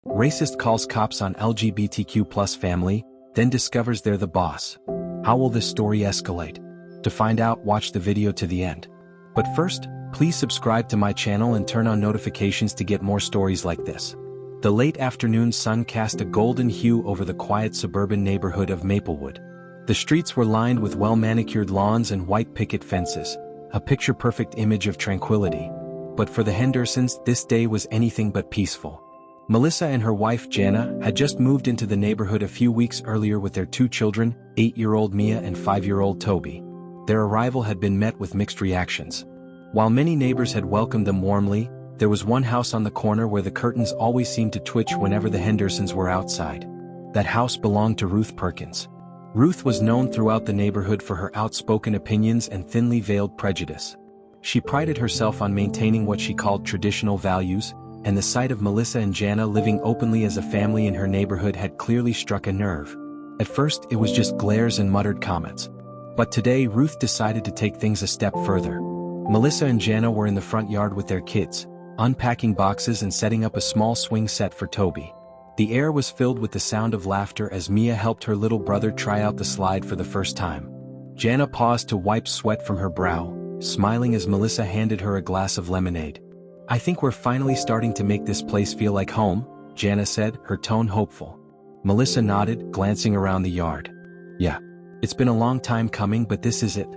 Racist calls cops on LGBTQ plus family, then discovers they're the boss. How will this story escalate? To find out, watch the video to the end. But first, please subscribe to my channel and turn on notifications to get more stories like this. The late afternoon sun cast a golden hue over the quiet suburban neighborhood of Maplewood. The streets were lined with well-manicured lawns and white picket fences, a picture-perfect image of tranquility. But for the Hendersons, this day was anything but peaceful. Melissa and her wife Jana had just moved into the neighborhood a few weeks earlier with their two children, 8-year-old Mia and 5-year-old Toby. Their arrival had been met with mixed reactions. While many neighbors had welcomed them warmly, there was one house on the corner where the curtains always seemed to twitch whenever the Hendersons were outside. That house belonged to Ruth Perkins. Ruth was known throughout the neighborhood for her outspoken opinions and thinly veiled prejudice. She prided herself on maintaining what she called traditional values, and the sight of Melissa and Jana living openly as a family in her neighborhood had clearly struck a nerve. At first, it was just glares and muttered comments. But today, Ruth decided to take things a step further. Melissa and Jana were in the front yard with their kids, unpacking boxes and setting up a small swing set for Toby. The air was filled with the sound of laughter as Mia helped her little brother try out the slide for the first time. Jana paused to wipe sweat from her brow, smiling as Melissa handed her a glass of lemonade. "I think we're finally starting to make this place feel like home," Jana said, her tone hopeful. Melissa nodded, glancing around the yard. "Yeah. It's been a long time coming, but this is it.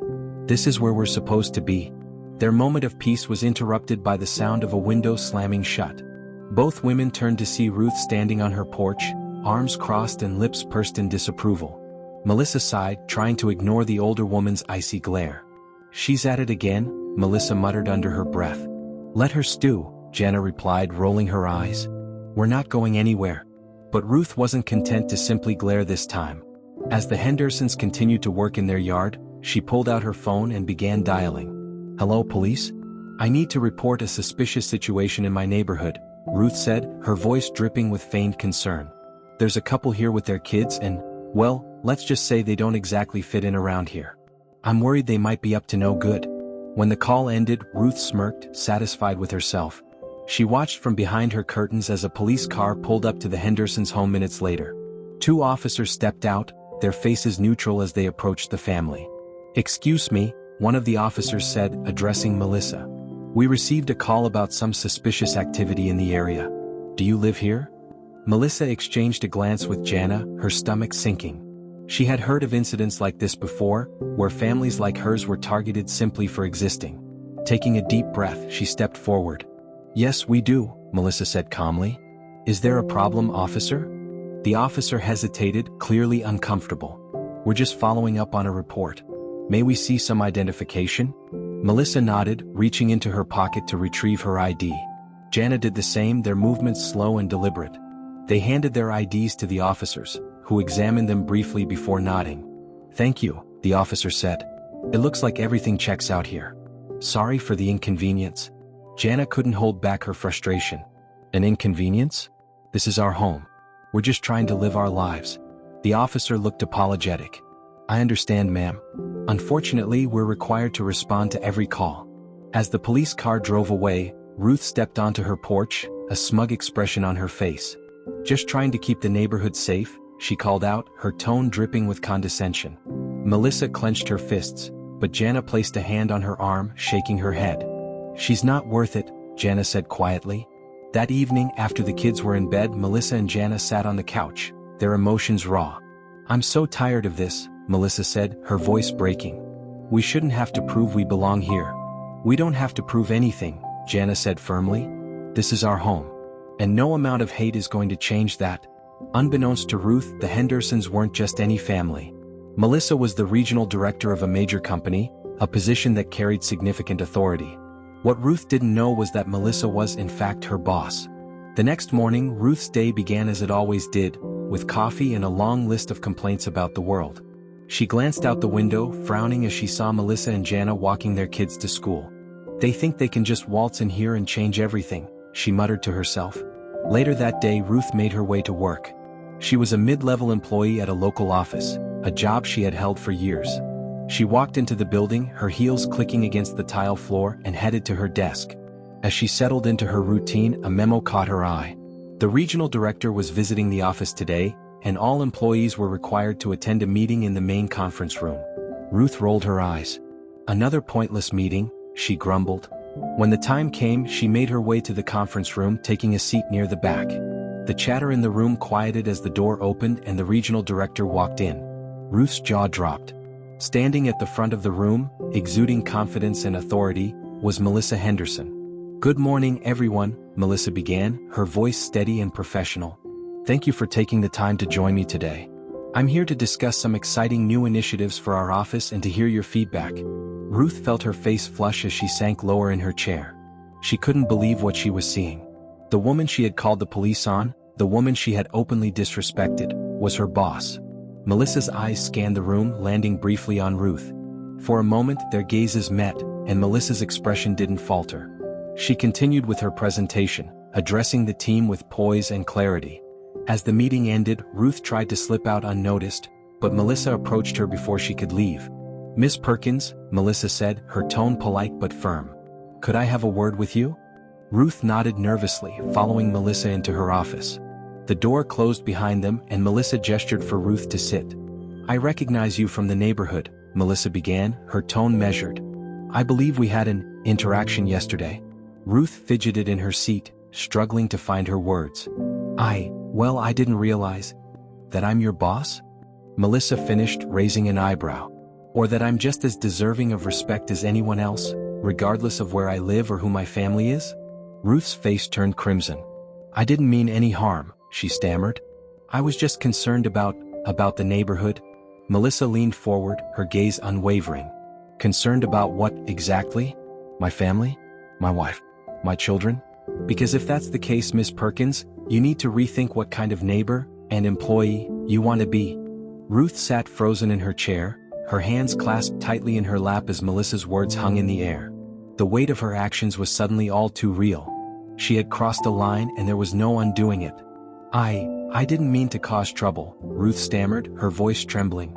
This is where we're supposed to be." Their moment of peace was interrupted by the sound of a window slamming shut. Both women turned to see Ruth standing on her porch, arms crossed and lips pursed in disapproval. Melissa sighed, trying to ignore the older woman's icy glare. "She's at it again," Melissa muttered under her breath. "Let her stew," Jana replied, rolling her eyes. "We're not going anywhere." But Ruth wasn't content to simply glare this time. As the Hendersons continued to work in their yard, she pulled out her phone and began dialing. "Hello, police? I need to report a suspicious situation in my neighborhood," Ruth said, her voice dripping with feigned concern. "There's a couple here with their kids and, well, let's just say they don't exactly fit in around here. I'm worried they might be up to no good." When the call ended, Ruth smirked, satisfied with herself. She watched from behind her curtains as a police car pulled up to the Hendersons' home minutes later. Two officers stepped out, their faces neutral as they approached the family. "Excuse me," one of the officers said, addressing Melissa. "We received a call about some suspicious activity in the area. Do you live here?" Melissa exchanged a glance with Jana, her stomach sinking. She had heard of incidents like this before, where families like hers were targeted simply for existing. Taking a deep breath, she stepped forward. "Yes, we do," Melissa said calmly. "Is there a problem, officer?" The officer hesitated, clearly uncomfortable. "We're just following up on a report. May we see some identification?" Melissa nodded, reaching into her pocket to retrieve her ID. Jana did the same, their movements slow and deliberate. They handed their IDs to the officers, who examined them briefly before nodding. "Thank you," the officer said. "It looks like everything checks out here. Sorry for the inconvenience." Jana couldn't hold back her frustration. "An inconvenience? This is our home. We're just trying to live our lives." The officer looked apologetic. "I understand, ma'am. Unfortunately, we're required to respond to every call." As the police car drove away, Ruth stepped onto her porch, a smug expression on her face. "Just trying to keep the neighborhood safe," she called out, her tone dripping with condescension. Melissa clenched her fists, but Jana placed a hand on her arm, shaking her head. "She's not worth it," Jana said quietly. That evening, after the kids were in bed, Melissa and Jana sat on the couch, their emotions raw. "I'm so tired of this," Melissa said, her voice breaking. "We shouldn't have to prove we belong here." "We don't have to prove anything," Jana said firmly. "This is our home. And no amount of hate is going to change that." Unbeknownst to Ruth, the Hendersons weren't just any family. Melissa was the regional director of a major company, a position that carried significant authority. What Ruth didn't know was that Melissa was in fact her boss. The next morning, Ruth's day began as it always did, with coffee and a long list of complaints about the world. She glanced out the window, frowning as she saw Melissa and Jana walking their kids to school. "They think they can just waltz in here and change everything," she muttered to herself. Later that day, Ruth made her way to work. She was a mid-level employee at a local office, a job she had held for years. She walked into the building, her heels clicking against the tile floor, and headed to her desk. As she settled into her routine, a memo caught her eye. The regional director was visiting the office today, and all employees were required to attend a meeting in the main conference room. Ruth rolled her eyes. Another pointless meeting, she grumbled. When the time came, she made her way to the conference room, taking a seat near the back. The chatter in the room quieted as the door opened and the regional director walked in. Ruth's jaw dropped. Standing at the front of the room, exuding confidence and authority, was Melissa Henderson. "Good morning, everyone," Melissa began, her voice steady and professional. "Thank you for taking the time to join me today. I'm here to discuss some exciting new initiatives for our office and to hear your feedback." Ruth felt her face flush as she sank lower in her chair. She couldn't believe what she was seeing. The woman she had called the police on, the woman she had openly disrespected, was her boss. Melissa's eyes scanned the room, landing briefly on Ruth. For a moment, their gazes met, and Melissa's expression didn't falter. She continued with her presentation, addressing the team with poise and clarity. As the meeting ended, Ruth tried to slip out unnoticed, but Melissa approached her before she could leave. "Miss Perkins," Melissa said, her tone polite but firm. "Could I have a word with you?" Ruth nodded nervously, following Melissa into her office. The door closed behind them and Melissa gestured for Ruth to sit. "I recognize you from the neighborhood," Melissa began, her tone measured. "I believe we had an interaction yesterday." Ruth fidgeted in her seat, struggling to find her words. Well, I didn't realize that I'm your boss?" Melissa finished, raising an eyebrow. "Or that I'm just as deserving of respect as anyone else, regardless of where I live or who my family is?" Ruth's face turned crimson. "I didn't mean any harm," she stammered. "I was just concerned about the neighborhood." Melissa leaned forward, her gaze unwavering. "Concerned about what, exactly? My family? My wife? My children? Because if that's the case, Miss Perkins, you need to rethink what kind of neighbor and employee you want to be." Ruth sat frozen in her chair, her hands clasped tightly in her lap as Melissa's words hung in the air. The weight of her actions was suddenly all too real. She had crossed a line and there was no undoing it. I didn't mean to cause trouble," Ruth stammered, her voice trembling.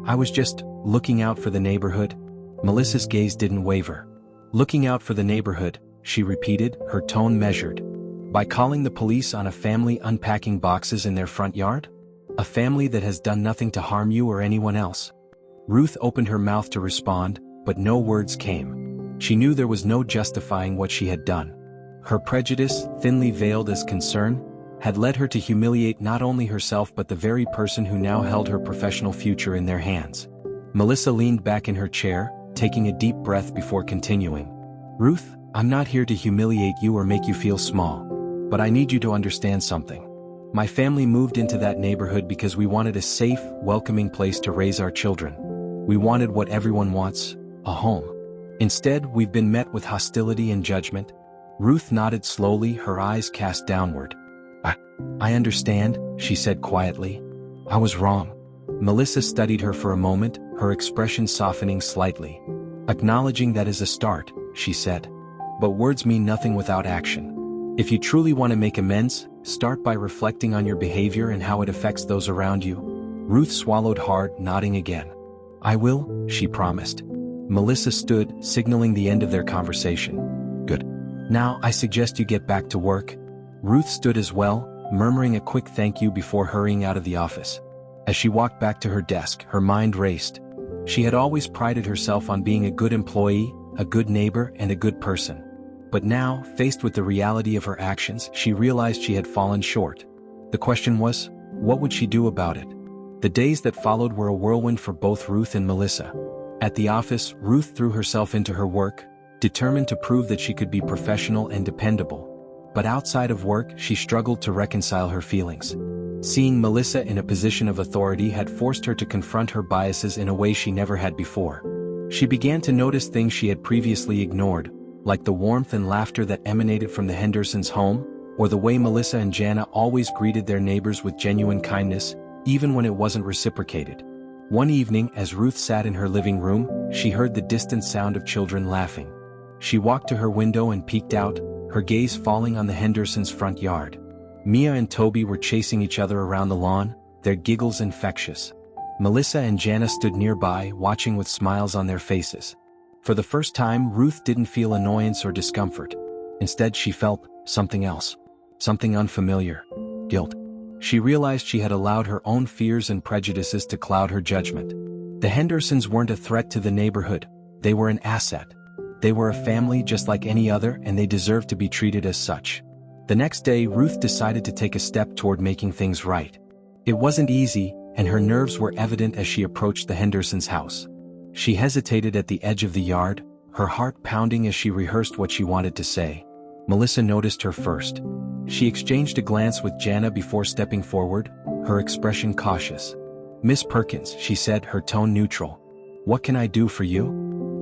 "I was just looking out for the neighborhood." Melissa's gaze didn't waver. "Looking out for the neighborhood," she repeated, her tone measured. "By calling the police on a family unpacking boxes in their front yard? A family that has done nothing to harm you or anyone else?" Ruth opened her mouth to respond, but no words came. She knew there was no justifying what she had done. Her prejudice, thinly veiled as concern, had led her to humiliate not only herself but the very person who now held her professional future in their hands. Melissa leaned back in her chair, taking a deep breath before continuing. "Ruth, I'm not here to humiliate you or make you feel small. But I need you to understand something. My family moved into that neighborhood because we wanted a safe, welcoming place to raise our children. We wanted what everyone wants, a home. Instead, we've been met with hostility and judgment." Ruth nodded slowly, her eyes cast downward. I understand," she said quietly. "I was wrong." Melissa studied her for a moment, her expression softening slightly. "Acknowledging that is a start," she said. "But words mean nothing without action. If you truly want to make amends, start by reflecting on your behavior and how it affects those around you." Ruth swallowed hard, nodding again. "I will," she promised. Melissa stood, signaling the end of their conversation. "Good. Now I suggest you get back to work." Ruth stood as well, murmuring a quick thank you before hurrying out of the office. As she walked back to her desk, her mind raced. She had always prided herself on being a good employee, a good neighbor, and a good person. But now, faced with the reality of her actions, she realized she had fallen short. The question was, what would she do about it? The days that followed were a whirlwind for both Ruth and Melissa. At the office, Ruth threw herself into her work, determined to prove that she could be professional and dependable. But outside of work, she struggled to reconcile her feelings. Seeing Melissa in a position of authority had forced her to confront her biases in a way she never had before. She began to notice things she had previously ignored, like the warmth and laughter that emanated from the Hendersons' home, or the way Melissa and Jana always greeted their neighbors with genuine kindness, even when it wasn't reciprocated. One evening, as Ruth sat in her living room, she heard the distant sound of children laughing. She walked to her window and peeked out, her gaze falling on the Hendersons' front yard. Mia and Toby were chasing each other around the lawn, their giggles infectious. Melissa and Jana stood nearby, watching with smiles on their faces. For the first time, Ruth didn't feel annoyance or discomfort. Instead, she felt something else. something unfamiliar. Guilt. She realized she had allowed her own fears and prejudices to cloud her judgment. The Hendersons weren't a threat to the neighborhood, they were an asset. They were a family just like any other, and they deserved to be treated as such. The next day, Ruth decided to take a step toward making things right. It wasn't easy, and her nerves were evident as she approached the Hendersons' house. She hesitated at the edge of the yard, her heart pounding as she rehearsed what she wanted to say. Melissa noticed her first. She exchanged a glance with Jana before stepping forward, her expression cautious. "Miss Perkins," she said, her tone neutral. "What can I do for you?"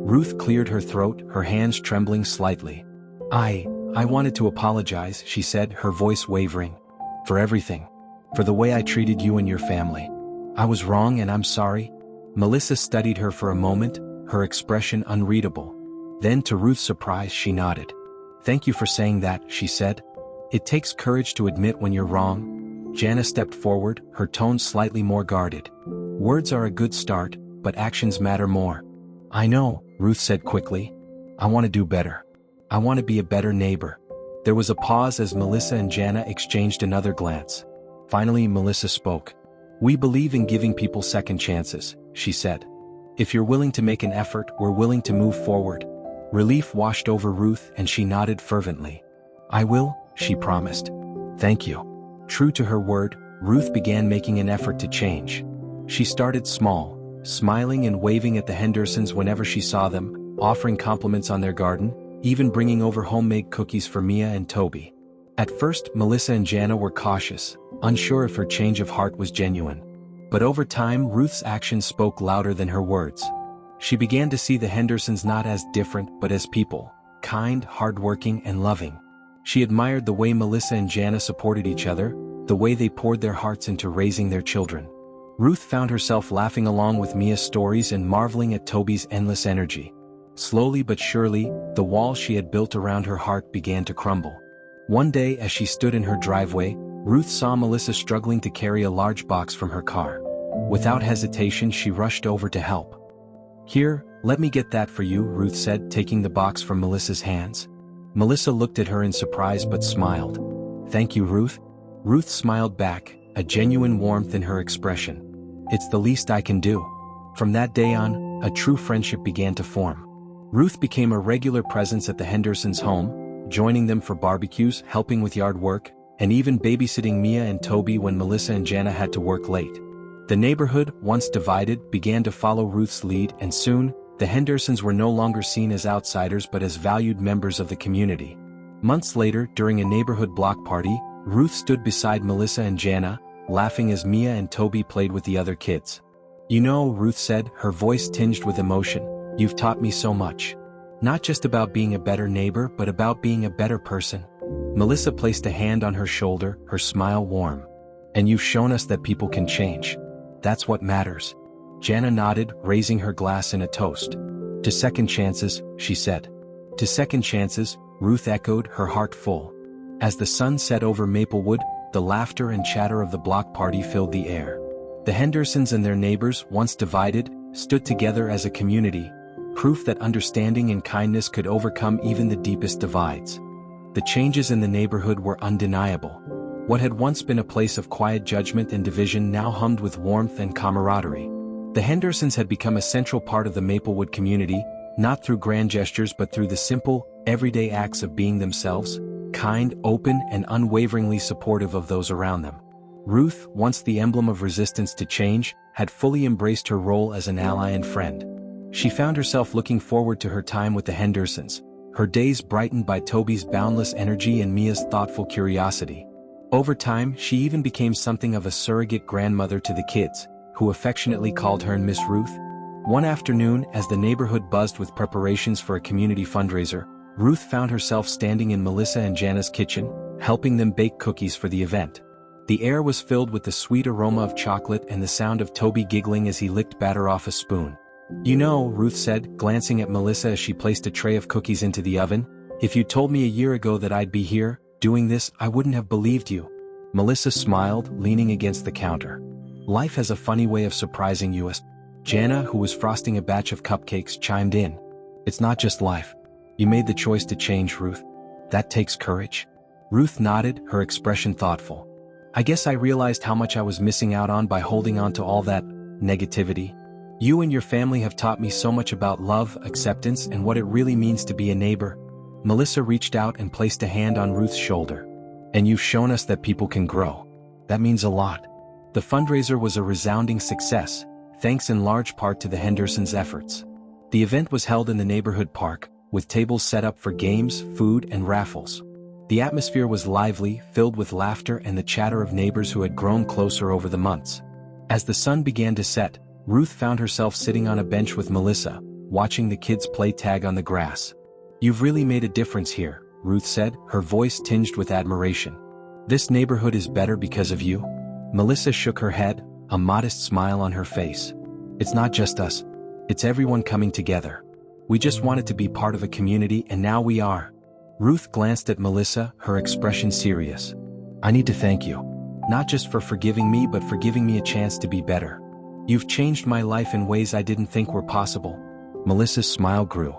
Ruth cleared her throat, her hands trembling slightly. I wanted to apologize," she said, her voice wavering. "For everything. For the way I treated you and your family. I was wrong and I'm sorry." Melissa studied her for a moment, her expression unreadable. Then, to Ruth's surprise, she nodded. "Thank you for saying that," she said. "It takes courage to admit when you're wrong." Jana stepped forward, her tone slightly more guarded. "Words are a good start, but actions matter more." "I know," Ruth said quickly. "I want to do better. I want to be a better neighbor." There was a pause as Melissa and Jana exchanged another glance. Finally, Melissa spoke. "We believe in giving people second chances," she said. "If you're willing to make an effort, we're willing to move forward." Relief washed over Ruth and she nodded fervently. "I will," she promised. "Thank you." True to her word, Ruth began making an effort to change. She started small, smiling and waving at the Hendersons whenever she saw them, offering compliments on their garden, even bringing over homemade cookies for Mia and Toby. At first, Melissa and Jana were cautious, unsure if her change of heart was genuine. But over time, Ruth's actions spoke louder than her words. She began to see the Hendersons not as different but as people, kind, hardworking, and loving. She admired the way Melissa and Jana supported each other, the way they poured their hearts into raising their children. Ruth found herself laughing along with Mia's stories and marveling at Toby's endless energy. Slowly but surely, the wall she had built around her heart began to crumble. One day, as she stood in her driveway, Ruth saw Melissa struggling to carry a large box from her car. Without hesitation, she rushed over to help. "Here, let me get that for you," Ruth said, taking the box from Melissa's hands. Melissa looked at her in surprise but smiled. "Thank you, Ruth." Ruth smiled back, a genuine warmth in her expression. "It's the least I can do." From that day on, a true friendship began to form. Ruth became a regular presence at the Hendersons' home, joining them for barbecues, helping with yard work, and even babysitting Mia and Toby when Melissa and Jana had to work late. The neighborhood, once divided, began to follow Ruth's lead, and soon, the Hendersons were no longer seen as outsiders but as valued members of the community. Months later, during a neighborhood block party, Ruth stood beside Melissa and Jana, laughing as Mia and Toby played with the other kids. "You know," Ruth said, her voice tinged with emotion, "you've taught me so much. Not just about being a better neighbor but about being a better person." Melissa placed a hand on her shoulder, her smile warm. "And you've shown us that people can change. That's what matters." Jana nodded, raising her glass in a toast. "To second chances," she said. "To second chances," Ruth echoed, her heart full. As the sun set over Maplewood, the laughter and chatter of the block party filled the air. The Hendersons and their neighbors, once divided, stood together as a community, proof that understanding and kindness could overcome even the deepest divides. The changes in the neighborhood were undeniable. What had once been a place of quiet judgment and division now hummed with warmth and camaraderie. The Hendersons had become a central part of the Maplewood community, not through grand gestures but through the simple, everyday acts of being themselves, kind, open, and unwaveringly supportive of those around them. Ruth, once the emblem of resistance to change, had fully embraced her role as an ally and friend. She found herself looking forward to her time with the Hendersons, her days brightened by Toby's boundless energy and Mia's thoughtful curiosity. Over time, she even became something of a surrogate grandmother to the kids, who affectionately called her Miss Ruth. One afternoon, as the neighborhood buzzed with preparations for a community fundraiser, Ruth found herself standing in Melissa and Jana's kitchen, helping them bake cookies for the event. The air was filled with the sweet aroma of chocolate and the sound of Toby giggling as he licked batter off a spoon. "You know," Ruth said, glancing at Melissa as she placed a tray of cookies into the oven, "if you told me a year ago that I'd be here, doing this, I wouldn't have believed you." Melissa smiled, leaning against the counter. "Life has a funny way of surprising you." Jana, who was frosting a batch of cupcakes, chimed in. "It's not just life. You made the choice to change, Ruth. That takes courage." Ruth nodded, her expression thoughtful. I guess I realized how much I was missing out on by holding on to all that negativity. You and your family have taught me so much about love, acceptance, and what it really means to be a neighbor. Melissa reached out and placed a hand on Ruth's shoulder. And you've shown us that people can grow. That means a lot. The fundraiser was a resounding success, thanks in large part to the Hendersons' efforts. The event was held in the neighborhood park, with tables set up for games, food, and raffles. The atmosphere was lively, filled with laughter and the chatter of neighbors who had grown closer over the months. As the sun began to set, Ruth found herself sitting on a bench with Melissa, watching the kids play tag on the grass. You've really made a difference here, Ruth said, her voice tinged with admiration. This neighborhood is better because of you? Melissa shook her head, a modest smile on her face. It's not just us. It's everyone coming together. We just wanted to be part of a community and now we are. Ruth glanced at Melissa, her expression serious. I need to thank you. Not just for forgiving me but for giving me a chance to be better. You've changed my life in ways I didn't think were possible. Melissa's smile grew.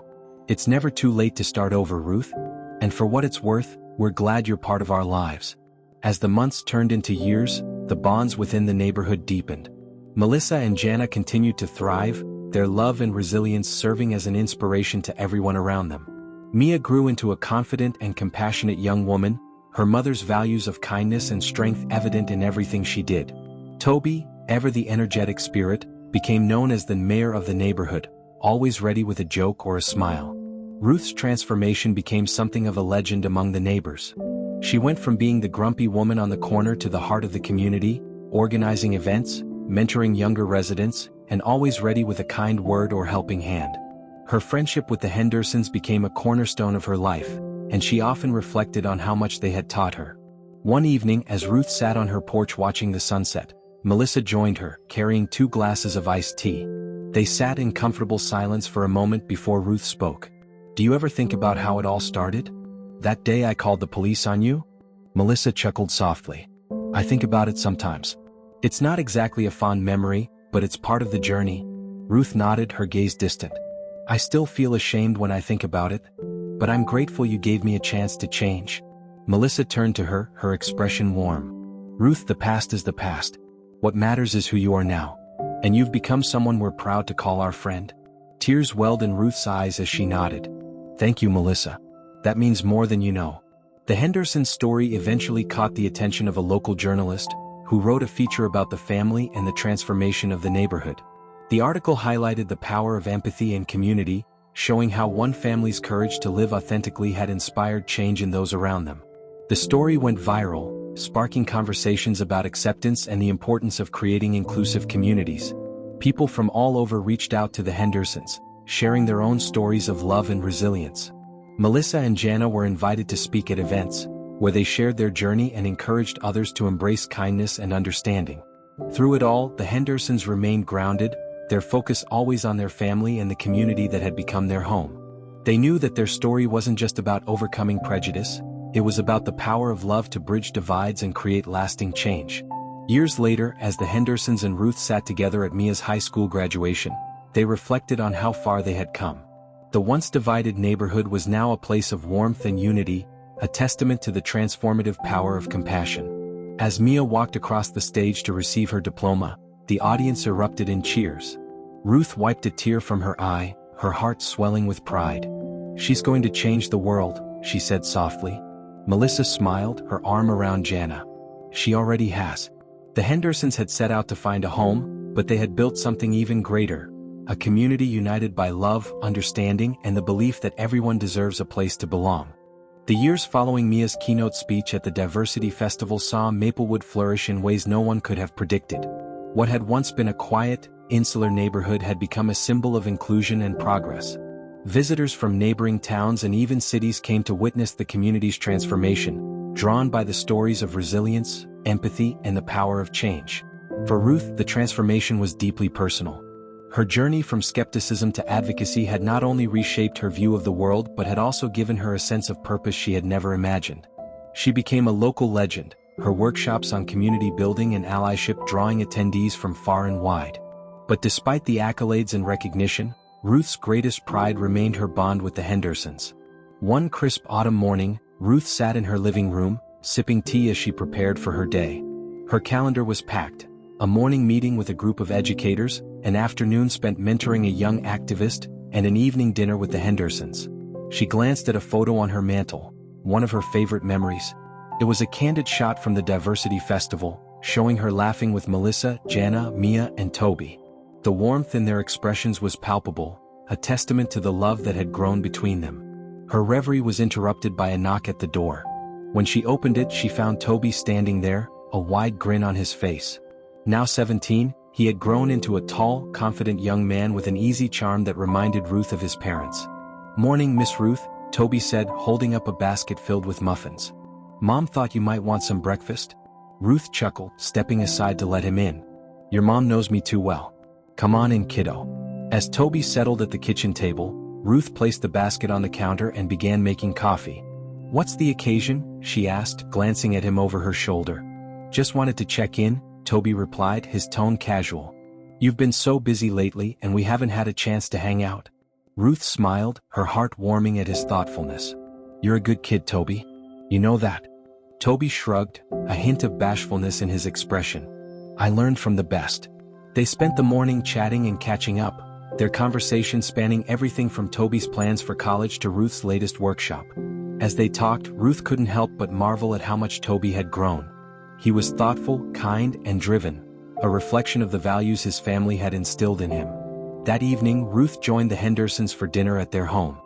It's never too late to start over, Ruth. And for what it's worth, we're glad you're part of our lives. As the months turned into years, the bonds within the neighborhood deepened. Melissa and Jana continued to thrive, their love and resilience serving as an inspiration to everyone around them. Mia grew into a confident and compassionate young woman, her mother's values of kindness and strength evident in everything she did. Toby, ever the energetic spirit, became known as the mayor of the neighborhood, always ready with a joke or a smile. Ruth's transformation became something of a legend among the neighbors. She went from being the grumpy woman on the corner to the heart of the community, organizing events, mentoring younger residents, and always ready with a kind word or helping hand. Her friendship with the Hendersons became a cornerstone of her life, and she often reflected on how much they had taught her. One evening, as Ruth sat on her porch watching the sunset, Melissa joined her, carrying 2 glasses of iced tea. They sat in comfortable silence for a moment before Ruth spoke. Do you ever think about how it all started? That day I called the police on you? Melissa chuckled softly. I think about it sometimes. It's not exactly a fond memory, but it's part of the journey. Ruth nodded, her gaze distant. I still feel ashamed when I think about it, but I'm grateful you gave me a chance to change. Melissa turned to her, her expression warm. Ruth, the past is the past. What matters is who you are now. And you've become someone we're proud to call our friend. Tears welled in Ruth's eyes as she nodded. Thank you, Melissa. That means more than you know. The Henderson story eventually caught the attention of a local journalist, who wrote a feature about the family and the transformation of the neighborhood. The article highlighted the power of empathy and community, showing how one family's courage to live authentically had inspired change in those around them. The story went viral, sparking conversations about acceptance and the importance of creating inclusive communities. People from all over reached out to the Hendersons, sharing their own stories of love and resilience. Melissa and Jana were invited to speak at events, where they shared their journey and encouraged others to embrace kindness and understanding. Through it all, the Hendersons remained grounded, their focus always on their family and the community that had become their home. They knew that their story wasn't just about overcoming prejudice, it was about the power of love to bridge divides and create lasting change. Years later, as the Hendersons and Ruth sat together at Mia's high school graduation, they reflected on how far they had come. The once divided neighborhood was now a place of warmth and unity, a testament to the transformative power of compassion. As Mia walked across the stage to receive her diploma, the audience erupted in cheers. Ruth wiped a tear from her eye, her heart swelling with pride. She's going to change the world, she said softly. Melissa smiled, her arm around Jana. She already has. The Hendersons had set out to find a home, but they had built something even greater. A community united by love, understanding, and the belief that everyone deserves a place to belong. The years following Mia's keynote speech at the Diversity Festival saw Maplewood flourish in ways no one could have predicted. What had once been a quiet, insular neighborhood had become a symbol of inclusion and progress. Visitors from neighboring towns and even cities came to witness the community's transformation, drawn by the stories of resilience, empathy, and the power of change. For Ruth, the transformation was deeply personal. Her journey from skepticism to advocacy had not only reshaped her view of the world but had also given her a sense of purpose she had never imagined. She became a local legend, her workshops on community building and allyship drawing attendees from far and wide. But despite the accolades and recognition, Ruth's greatest pride remained her bond with the Hendersons. One crisp autumn morning, Ruth sat in her living room, sipping tea as she prepared for her day. Her calendar was packed: a morning meeting with a group of educators, an afternoon spent mentoring a young activist, and an evening dinner with the Hendersons. She glanced at a photo on her mantle, one of her favorite memories. It was a candid shot from the Diversity Festival, showing her laughing with Melissa, Jana, Mia, and Toby. The warmth in their expressions was palpable, a testament to the love that had grown between them. Her reverie was interrupted by a knock at the door. When she opened it, she found Toby standing there, a wide grin on his face. Now 17, he had grown into a tall, confident young man with an easy charm that reminded Ruth of his parents. "Morning, Miss Ruth," Toby said, holding up a basket filled with muffins. "Mom thought you might want some breakfast." Ruth chuckled, stepping aside to let him in. "Your mom knows me too well. Come on in, kiddo." As Toby settled at the kitchen table, Ruth placed the basket on the counter and began making coffee. "What's the occasion?" she asked, glancing at him over her shoulder. "Just wanted to check in," Toby replied, his tone casual. "You've been so busy lately and we haven't had a chance to hang out." Ruth smiled, her heart warming at his thoughtfulness. "You're a good kid, Toby. You know that." Toby shrugged, a hint of bashfulness in his expression. "I learned from the best." They spent the morning chatting and catching up, their conversation spanning everything from Toby's plans for college to Ruth's latest workshop. As they talked, Ruth couldn't help but marvel at how much Toby had grown. He was thoughtful, kind, and driven, a reflection of the values his family had instilled in him. That evening, Ruth joined the Hendersons for dinner at their home.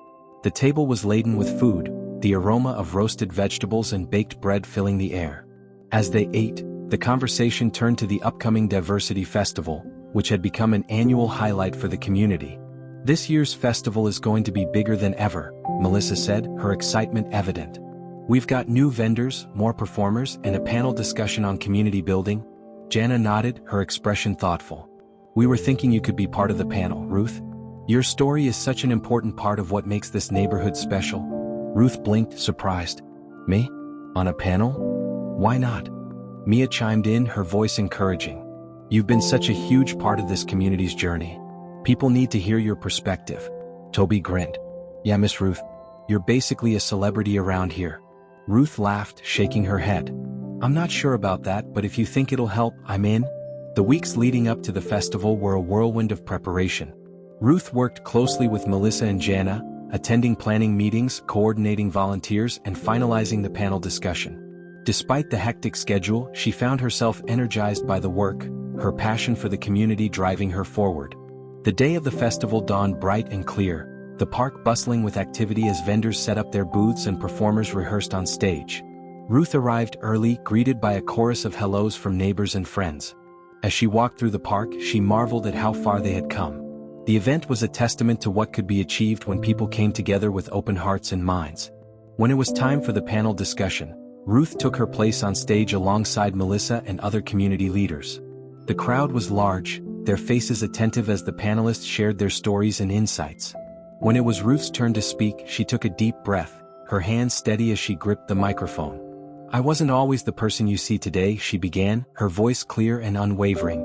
The table was laden with food, the aroma of roasted vegetables and baked bread filling the air. As they ate, the conversation turned to the upcoming Diversity Festival, which had become an annual highlight for the community. "This year's festival is going to be bigger than ever," Melissa said, her excitement evident. "We've got new vendors, more performers, and a panel discussion on community building." Jana nodded, her expression thoughtful. "We were thinking you could be part of the panel, Ruth. Your story is such an important part of what makes this neighborhood special." Ruth blinked, surprised. "Me? On a panel? Why not?" Mia chimed in, her voice encouraging. "You've been such a huge part of this community's journey. People need to hear your perspective." Toby grinned. "Yeah, Miss Ruth. You're basically a celebrity around here." Ruth laughed, shaking her head. "I'm not sure about that, but if you think it'll help, I'm in." The weeks leading up to the festival were a whirlwind of preparation. Ruth worked closely with Melissa and Jana, attending planning meetings, coordinating volunteers, and finalizing the panel discussion. Despite the hectic schedule, she found herself energized by the work, her passion for the community driving her forward. The day of the festival dawned bright and clear, the park bustling with activity as vendors set up their booths and performers rehearsed on stage. Ruth arrived early, greeted by a chorus of hellos from neighbors and friends. As she walked through the park, she marveled at how far they had come. The event was a testament to what could be achieved when people came together with open hearts and minds. When it was time for the panel discussion, Ruth took her place on stage alongside Melissa and other community leaders. The crowd was large, their faces attentive as the panelists shared their stories and insights. When it was Ruth's turn to speak, she took a deep breath, her hands steady as she gripped the microphone. "I wasn't always the person you see today," she began, her voice clear and unwavering.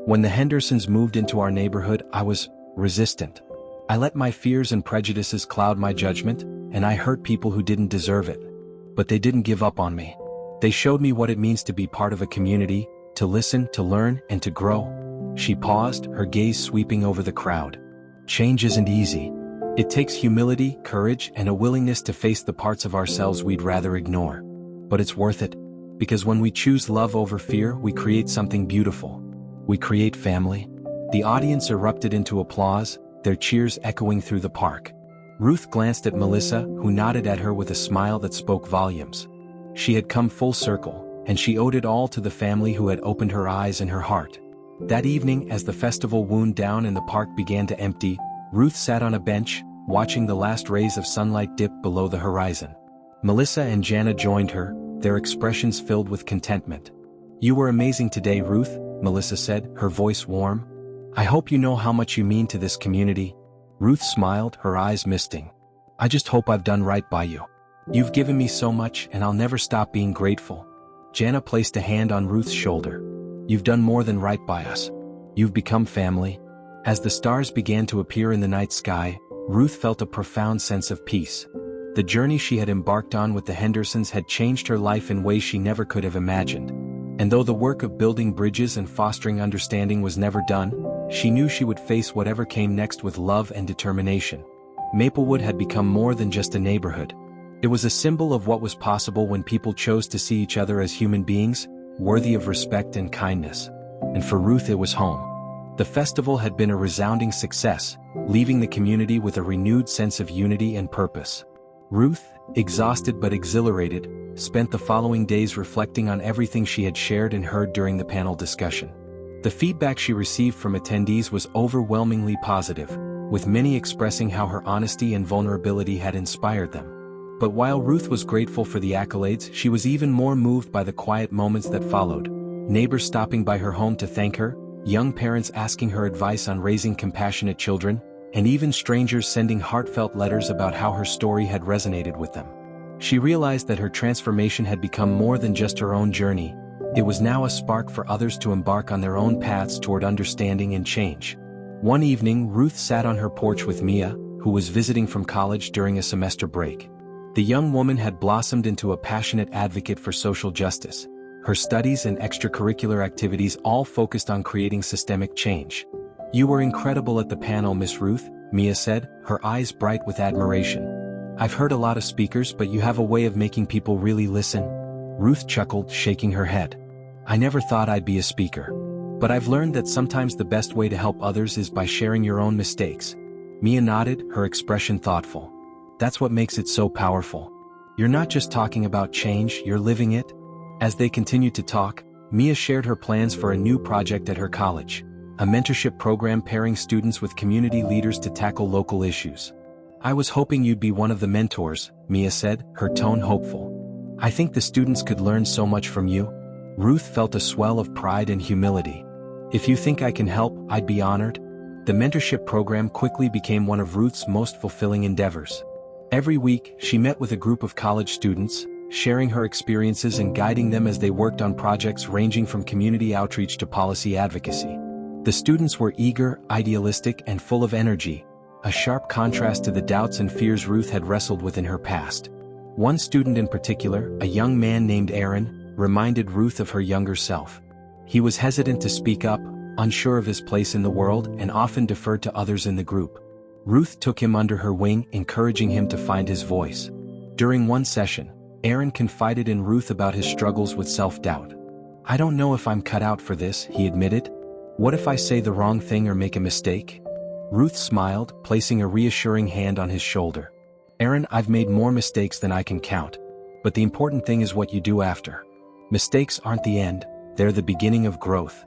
"When the Hendersons moved into our neighborhood, I was resistant. I let my fears and prejudices cloud my judgment, and I hurt people who didn't deserve it. But they didn't give up on me. They showed me what it means to be part of a community, to listen, to learn, and to grow." She paused, her gaze sweeping over the crowd. "Change isn't easy. It takes humility, courage, and a willingness to face the parts of ourselves we'd rather ignore. But it's worth it. Because when we choose love over fear, we create something beautiful. We create family." The audience erupted into applause, their cheers echoing through the park. Ruth glanced at Melissa, who nodded at her with a smile that spoke volumes. She had come full circle, and she owed it all to the family who had opened her eyes and her heart. That evening, as the festival wound down and the park began to empty, Ruth sat on a bench, watching the last rays of sunlight dip below the horizon. Melissa and Jana joined her, their expressions filled with contentment. "You were amazing today, Ruth," Melissa said, her voice warm. "I hope you know how much you mean to this community." Ruth smiled, her eyes misting. "I just hope I've done right by you. You've given me so much, and I'll never stop being grateful." Jana placed a hand on Ruth's shoulder. "You've done more than right by us. You've become family." As the stars began to appear in the night sky, Ruth felt a profound sense of peace. The journey she had embarked on with the Hendersons had changed her life in ways she never could have imagined. And though the work of building bridges and fostering understanding was never done, she knew she would face whatever came next with love and determination. Maplewood had become more than just a neighborhood. It was a symbol of what was possible when people chose to see each other as human beings, worthy of respect and kindness. And for Ruth, it was home. The festival had been a resounding success, leaving the community with a renewed sense of unity and purpose. Ruth, exhausted but exhilarated, spent the following days reflecting on everything she had shared and heard during the panel discussion. The feedback she received from attendees was overwhelmingly positive, with many expressing how her honesty and vulnerability had inspired them. But while Ruth was grateful for the accolades, she was even more moved by the quiet moments that followed. Neighbors stopping by her home to thank her, young parents asking her advice on raising compassionate children, and even strangers sending heartfelt letters about how her story had resonated with them. She realized that her transformation had become more than just her own journey. It was now a spark for others to embark on their own paths toward understanding and change. One evening, Ruth sat on her porch with Mia, who was visiting from college during a semester break. The young woman had blossomed into a passionate advocate for social justice. Her studies and extracurricular activities all focused on creating systemic change. "You were incredible at the panel, Miss Ruth," Mia said, her eyes bright with admiration. "I've heard a lot of speakers, but you have a way of making people really listen." Ruth chuckled, shaking her head. "I never thought I'd be a speaker. But I've learned that sometimes the best way to help others is by sharing your own mistakes." Mia nodded, her expression thoughtful. "That's what makes it so powerful. You're not just talking about change, you're living it." As they continued to talk, Mia shared her plans for a new project at her college, a mentorship program pairing students with community leaders to tackle local issues. "I was hoping you'd be one of the mentors," Mia said, her tone hopeful. "I think the students could learn so much from you." Ruth felt a swell of pride and humility. "If you think I can help, I'd be honored." The mentorship program quickly became one of Ruth's most fulfilling endeavors. Every week, she met with a group of college students, sharing her experiences and guiding them as they worked on projects ranging from community outreach to policy advocacy. The students were eager, idealistic, and full of energy, a sharp contrast to the doubts and fears Ruth had wrestled with in her past. One student in particular, a young man named Aaron, reminded Ruth of her younger self. He was hesitant to speak up, unsure of his place in the world, and often deferred to others in the group. Ruth took him under her wing, encouraging him to find his voice. During one session, Aaron confided in Ruth about his struggles with self-doubt. "I don't know if I'm cut out for this," he admitted. "What if I say the wrong thing or make a mistake?" Ruth smiled, placing a reassuring hand on his shoulder. "Aaron, I've made more mistakes than I can count. But the important thing is what you do after. Mistakes aren't the end, they're the beginning of growth."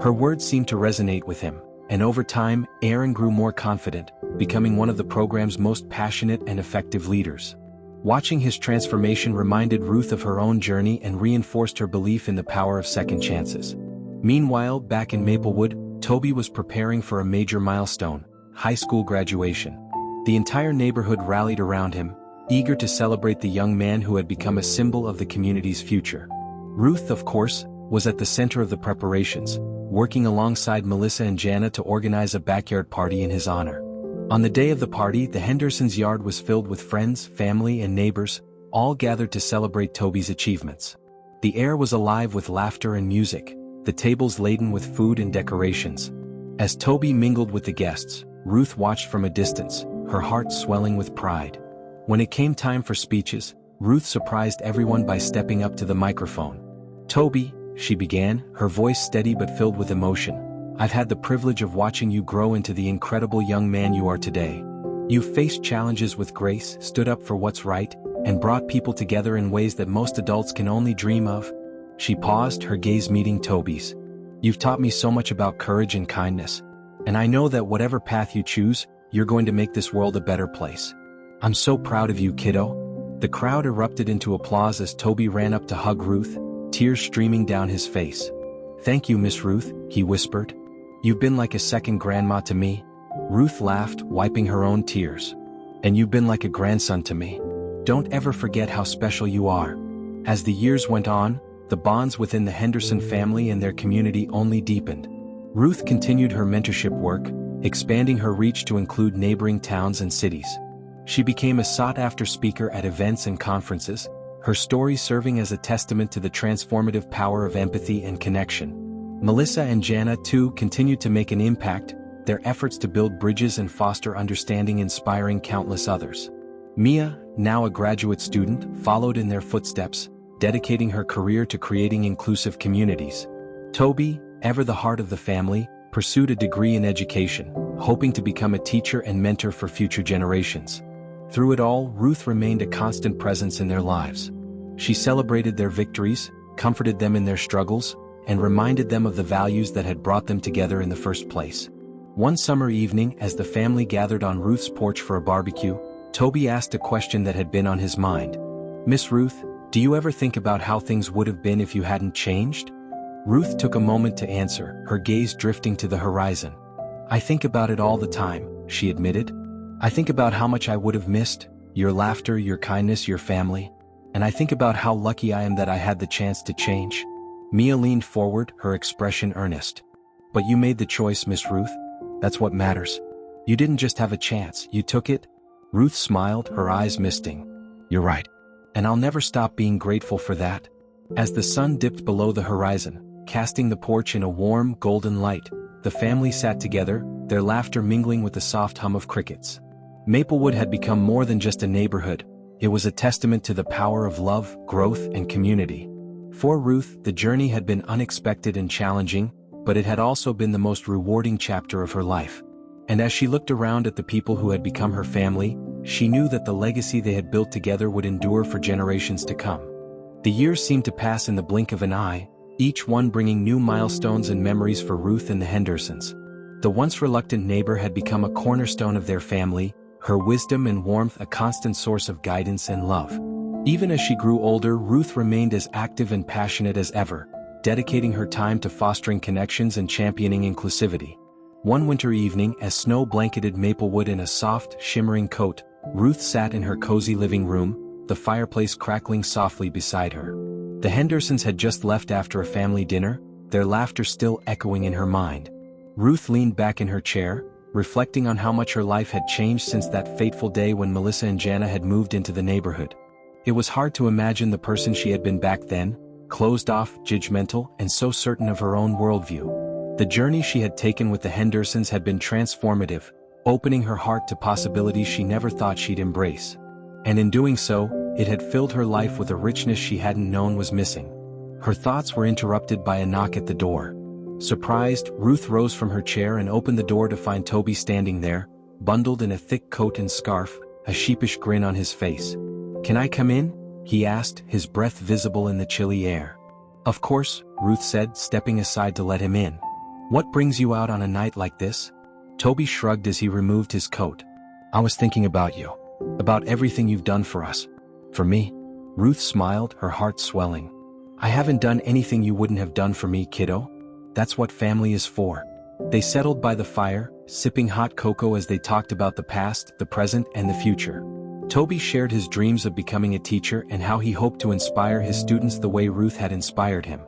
Her words seemed to resonate with him, and over time, Aaron grew more confident, becoming one of the program's most passionate and effective leaders. Watching his transformation reminded Ruth of her own journey and reinforced her belief in the power of second chances. Meanwhile, back in Maplewood, Toby was preparing for a major milestone, high school graduation. The entire neighborhood rallied around him, eager to celebrate the young man who had become a symbol of the community's future. Ruth, of course, was at the center of the preparations, working alongside Melissa and Jana to organize a backyard party in his honor. On the day of the party, the Hendersons' yard was filled with friends, family, and neighbors, all gathered to celebrate Toby's achievements. The air was alive with laughter and music, the tables laden with food and decorations. As Toby mingled with the guests, Ruth watched from a distance, her heart swelling with pride. When it came time for speeches, Ruth surprised everyone by stepping up to the microphone. "Toby," she began, her voice steady but filled with emotion, "I've had the privilege of watching you grow into the incredible young man you are today. You've faced challenges with grace, stood up for what's right, and brought people together in ways that most adults can only dream of." She paused, her gaze meeting Toby's. "You've taught me so much about courage and kindness, and I know that whatever path you choose, you're going to make this world a better place. I'm so proud of you, kiddo." The crowd erupted into applause as Toby ran up to hug Ruth, tears streaming down his face. "Thank you, Miss Ruth," he whispered. "You've been like a second grandma to me." Ruth laughed, wiping her own tears. "And you've been like a grandson to me. Don't ever forget how special you are." As the years went on, the bonds within the Henderson family and their community only deepened. Ruth continued her mentorship work, expanding her reach to include neighboring towns and cities. She became a sought-after speaker at events and conferences, her story serving as a testament to the transformative power of empathy and connection. Melissa and Jana, too, continued to make an impact, their efforts to build bridges and foster understanding inspiring countless others. Mia, now a graduate student, followed in their footsteps, dedicating her career to creating inclusive communities. Toby, ever the heart of the family, pursued a degree in education, hoping to become a teacher and mentor for future generations. Through it all, Ruth remained a constant presence in their lives. She celebrated their victories, comforted them in their struggles, and reminded them of the values that had brought them together in the first place. One summer evening, as the family gathered on Ruth's porch for a barbecue, Toby asked a question that had been on his mind. "Miss Ruth, do you ever think about how things would have been if you hadn't changed?" Ruth took a moment to answer, her gaze drifting to the horizon. "I think about it all the time," she admitted. "I think about how much I would have missed, your laughter, your kindness, your family. And I think about how lucky I am that I had the chance to change." Mia leaned forward, her expression earnest. "But you made the choice, Miss Ruth. That's what matters. You didn't just have a chance, you took it." Ruth smiled, her eyes misting. "You're right. And I'll never stop being grateful for that." As the sun dipped below the horizon, casting the porch in a warm, golden light, the family sat together, their laughter mingling with the soft hum of crickets. Maplewood had become more than just a neighborhood. It was a testament to the power of love, growth, and community. For Ruth, the journey had been unexpected and challenging, but it had also been the most rewarding chapter of her life. And as she looked around at the people who had become her family, she knew that the legacy they had built together would endure for generations to come. The years seemed to pass in the blink of an eye, each one bringing new milestones and memories for Ruth and the Hendersons. The once reluctant neighbor had become a cornerstone of their family, her wisdom and warmth a constant source of guidance and love. Even as she grew older, Ruth remained as active and passionate as ever, dedicating her time to fostering connections and championing inclusivity. One winter evening, as snow blanketed Maplewood in a soft, shimmering coat, Ruth sat in her cozy living room, the fireplace crackling softly beside her. The Hendersons had just left after a family dinner, their laughter still echoing in her mind. Ruth leaned back in her chair, reflecting on how much her life had changed since that fateful day when Melissa and Jana had moved into the neighborhood. It was hard to imagine the person she had been back then, closed off, judgmental, and so certain of her own worldview. The journey she had taken with the Hendersons had been transformative, opening her heart to possibilities she never thought she'd embrace. And in doing so, it had filled her life with a richness she hadn't known was missing. Her thoughts were interrupted by a knock at the door. Surprised, Ruth rose from her chair and opened the door to find Toby standing there, bundled in a thick coat and scarf, a sheepish grin on his face. "Can I come in?" he asked, his breath visible in the chilly air. "Of course," Ruth said, stepping aside to let him in. "What brings you out on a night like this?" Toby shrugged as he removed his coat. "I was thinking about you. About everything you've done for us. For me." Ruth smiled, her heart swelling. "I haven't done anything you wouldn't have done for me, kiddo. That's what family is for." They settled by the fire, sipping hot cocoa as they talked about the past, the present, and the future. Toby shared his dreams of becoming a teacher and how he hoped to inspire his students the way Ruth had inspired him.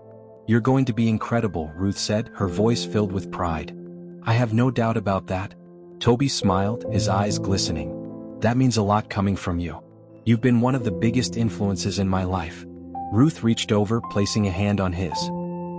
"You're going to be incredible," Ruth said, her voice filled with pride. "I have no doubt about that." Toby smiled, his eyes glistening. "That means a lot coming from you. You've been one of the biggest influences in my life." Ruth reached over, placing a hand on his.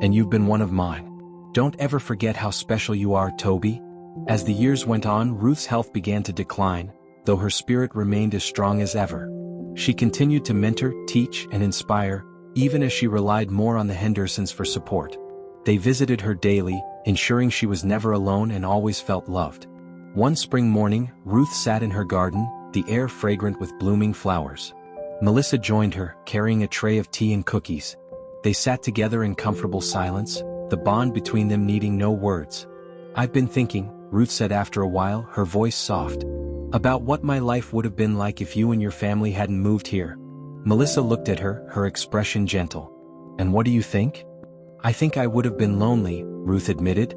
"And you've been one of mine. Don't ever forget how special you are, Toby." As the years went on, Ruth's health began to decline, though her spirit remained as strong as ever. She continued to mentor, teach, and inspire, even as she relied more on the Hendersons for support. They visited her daily, ensuring she was never alone and always felt loved. One spring morning, Ruth sat in her garden, the air fragrant with blooming flowers. Melissa joined her, carrying a tray of tea and cookies. They sat together in comfortable silence, the bond between them needing no words. "I've been thinking," Ruth said after a while, her voice soft, "about what my life would have been like if you and your family hadn't moved here." Melissa looked at her, her expression gentle. "And what do you think?" "I think I would have been lonely," Ruth admitted.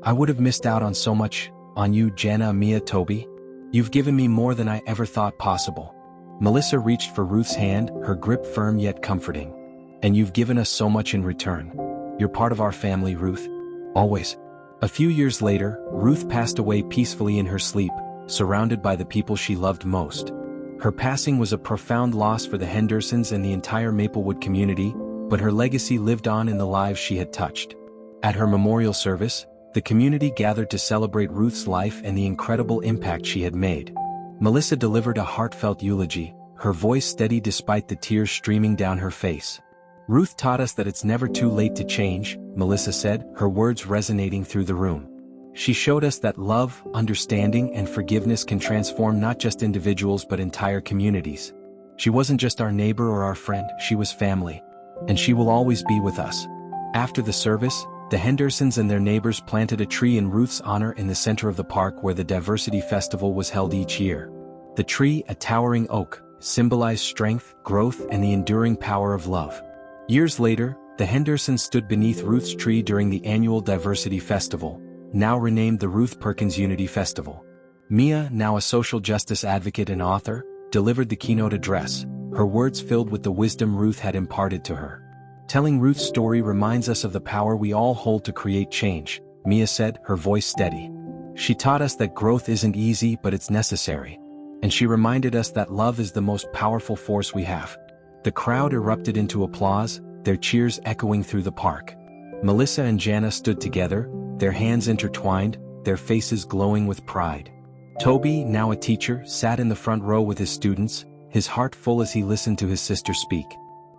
"I would have missed out on so much, on you, Jana, Mia, Toby. You've given me more than I ever thought possible." Melissa reached for Ruth's hand, her grip firm yet comforting. "And you've given us so much in return. You're part of our family, Ruth. Always." A few years later, Ruth passed away peacefully in her sleep, surrounded by the people she loved most. Her passing was a profound loss for the Hendersons and the entire Maplewood community, but her legacy lived on in the lives she had touched. At her memorial service, the community gathered to celebrate Ruth's life and the incredible impact she had made. Melissa delivered a heartfelt eulogy, her voice steady despite the tears streaming down her face. "Ruth taught us that it's never too late to change," Melissa said, her words resonating through the room. "She showed us that love, understanding, and forgiveness can transform not just individuals but entire communities. She wasn't just our neighbor or our friend, she was family. And she will always be with us." After the service, the Hendersons and their neighbors planted a tree in Ruth's honor in the center of the park where the Diversity Festival was held each year. The tree, a towering oak, symbolized strength, growth, and the enduring power of love. Years later, the Hendersons stood beneath Ruth's tree during the annual Diversity Festival, now renamed the Ruth Perkins Unity Festival. Mia, now a social justice advocate and author, delivered the keynote address, her words filled with the wisdom Ruth had imparted to her. "Telling Ruth's story reminds us of the power we all hold to create change," Mia said, her voice steady. "She taught us that growth isn't easy but it's necessary. And she reminded us that love is the most powerful force we have." The crowd erupted into applause, their cheers echoing through the park. Melissa and Jana stood together, their hands intertwined, their faces glowing with pride. Toby, now a teacher, sat in the front row with his students, his heart full as he listened to his sister speak.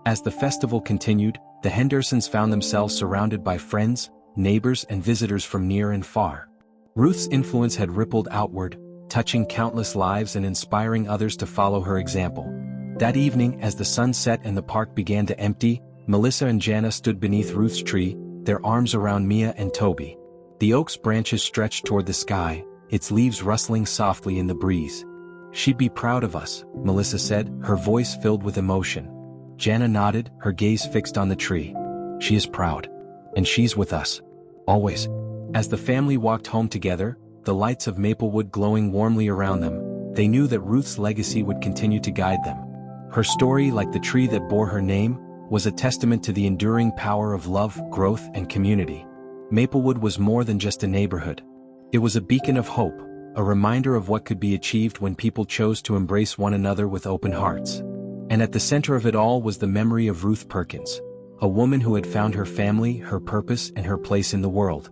As the festival continued, the Hendersons found themselves surrounded by friends, neighbors, and visitors from near and far. Ruth's influence had rippled outward, touching countless lives and inspiring others to follow her example. That evening, as the sun set and the park began to empty, Melissa and Jana stood beneath Ruth's tree, their arms around Mia and Toby. The oak's branches stretched toward the sky, its leaves rustling softly in the breeze. "She'd be proud of us," Melissa said, her voice filled with emotion. Jana nodded, her gaze fixed on the tree. "She is proud. And she's with us. Always." As the family walked home together, the lights of Maplewood glowing warmly around them, they knew that Ruth's legacy would continue to guide them. Her story, like the tree that bore her name, was a testament to the enduring power of love, growth, and community. Maplewood was more than just a neighborhood. It was a beacon of hope, a reminder of what could be achieved when people chose to embrace one another with open hearts. And at the center of it all was the memory of Ruth Perkins, a woman who had found her family, her purpose, and her place in the world.